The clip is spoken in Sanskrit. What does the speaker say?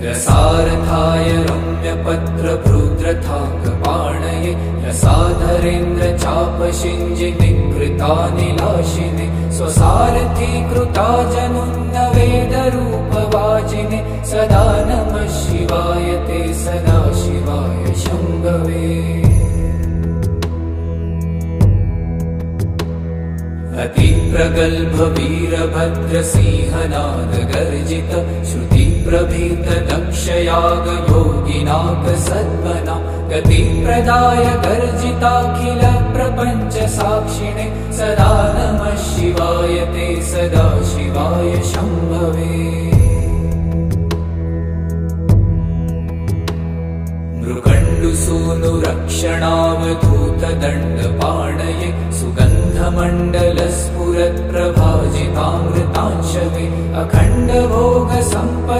रसारथाय रम्यपत्रभृद्रथाङ्गपाणये रसाधरेन्द्र चापशिञ्जिनिकृतानिलाशिने स्वसारथीकृता जनुन्नवेदरूपवाजिने सदा नमः शिवाय ते सदा शिवाय शम्भवे। अतिप्रगल्भ वीरभद्रसिंहनाद गर्जित श्रुतिप्रभीत दक्षयाग योगिनाथ सद्मना गतिप्रदाय गर्जिताखिल प्रपञ्च साक्षिणे सदा नमः शिवाय ते सदा शिवाय शम्भवे। मृगण्डुसूनुरक्षणावधूतदण्डपाणये सुगन्धमण्डलस्फुरत्प्रभाजितामृतांशवे अखण्डभोगसम्पदे